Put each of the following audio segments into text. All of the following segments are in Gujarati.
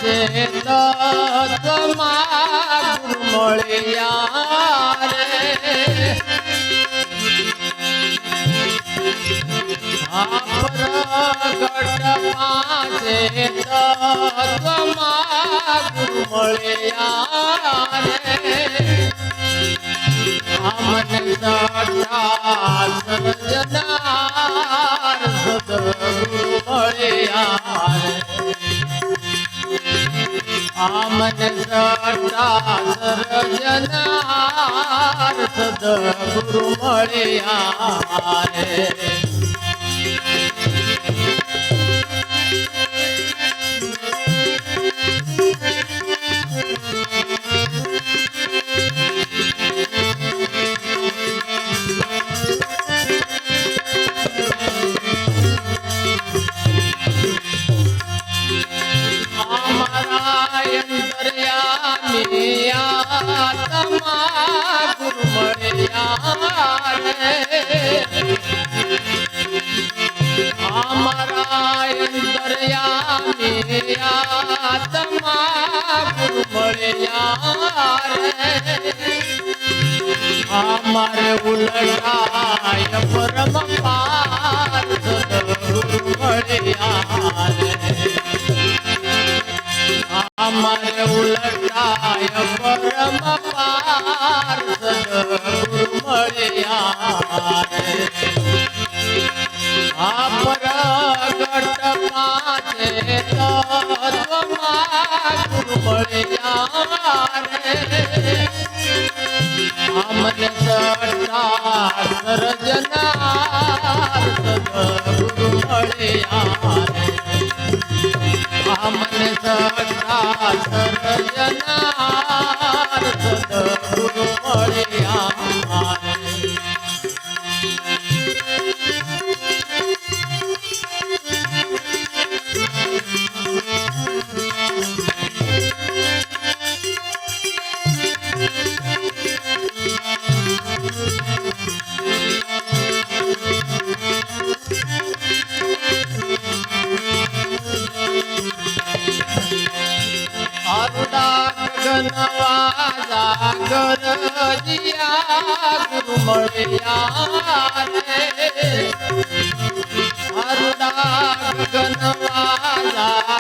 પાંચે તત્વમાં ગુરુ મળ્યા રે પ્રગટ પાંચે તત્વમાં ગુરુ મળ્યા રે મને સટા સર્જનાર સદગુરુ મળ્યા રે મને સટા સર્જનાર સદગુરુ મળ્યા રે ગુરુ મળ્યા રે અમારા અંતર્યામી આત્મા ગુરુ મળ્યા રે અમારે ઉલટાય પરમ પાર સદગુરુ મળ્યા રે અમારે ઉલટાય પરમ પાર સદગુરુ મળ્યા રે આ પ્રગટ પાંચે તત્વમાં ગુરુ મળ્યા રે અમને સટા સર્જનાર સદગુરુ મળ્યા રે અમને સટા સર્જનાર સદગુરુ મળ્યા રે ગગનવાજા ગરજિયા ગુરુ મળ્યા રે હરડા ગગનવાજા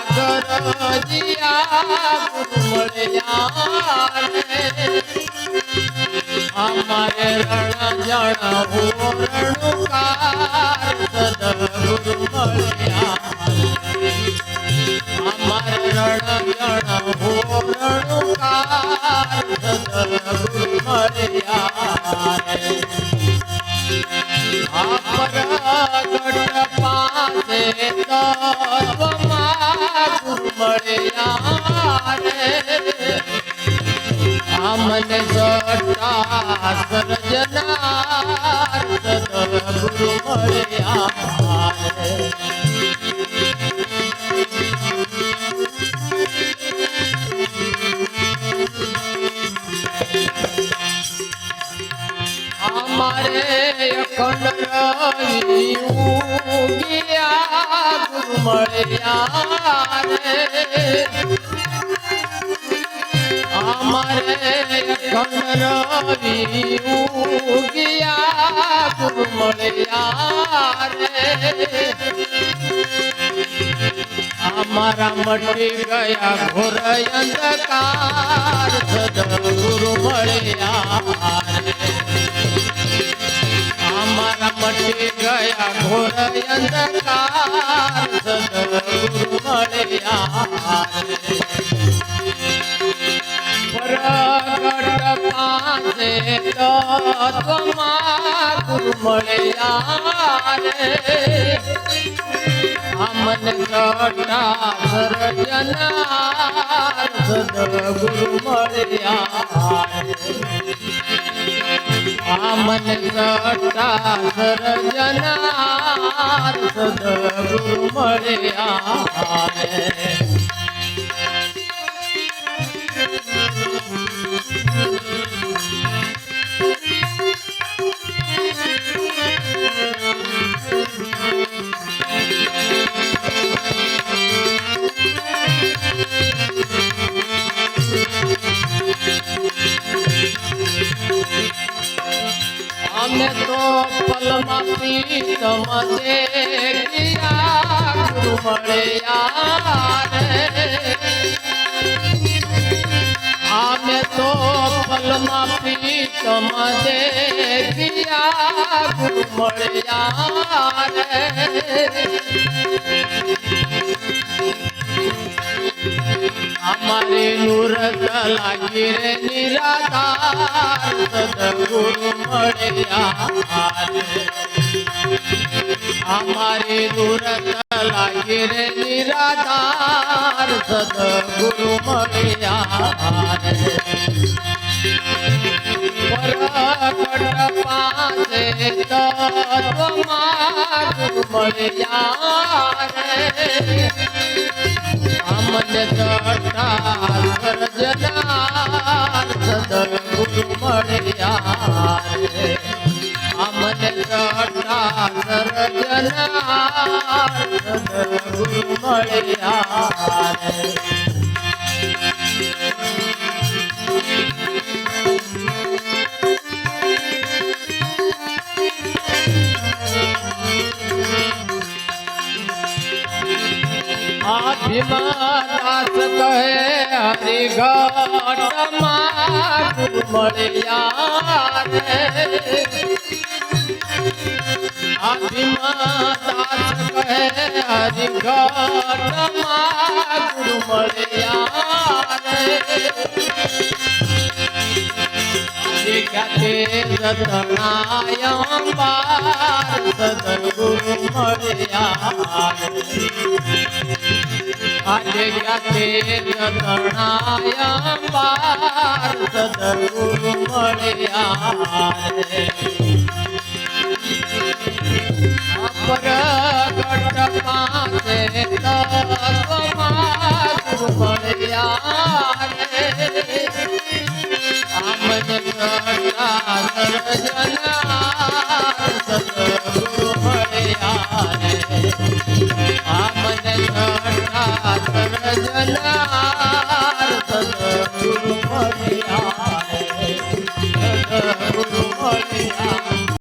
ગરજિયા ગુરુ મળ્યા રે અમારે રણ જણ રણુકાર સદગુરુ મળ્યા અમારે રણ જણ રણુકાર સદગુરુ મળ્યા રે આ પ્રગટ પાંચે તત્વમાં ગુરુ મળ્યા રે મને સટા સર્જનાર સદગુરુ મળ્યા રે અમારે અખંડ રવિ ઉગિયા ગુરુ મળ્યા રે અમારે અખંડ રવિ ઉગિયા ગુરુ મળ્યા રે અમારા મટી ગયા ઘોર અંધકાર સદગુરુ મળ્યા રે અમારા મટી ગયા ઘોર અંધકાર સદગુરુ મળ્યા રે પ્રગટ પાંચે તત્વમાં ગુરુ મળ્યા રે અમને સટા સર્જનાર સદગુરુ મળ્યા રે અમને સટા સર્જનાર સદગુરુ મળ્યા રે પલમાં પ્રીતમ દેખિયા ગુરુ મળ્યા રે આમે તો પલમાં પ્રીતમ દેખિયા ગુરુ મળ્યા રે हमारे नूरत लागी रे निराधार सदगुरु મળ્યા हमारे नूरत लागी रे निराधार सदगुरु મળ્યા પરકટ પાસે તત્વમાં ગુરુ મળ્યા અમને સટ્ટા સર્જનાર સદગુરુ મળ્યા અમને સટ્ટા સર્જનાર સદગુરુ મળ્યા ભીમાદાસ કહે હરિઘાટમાં ગુરુ મળ્યા રે ભીમાદાસ કહે હરિઘાટમાં ગુરુ મળ્યા રે ગાતે રતનાય અંબાર સદગુરુ મળ્યા આજે ગાતે રતનાય અંબાર સદગુરુ મળ્યા પ્રગટ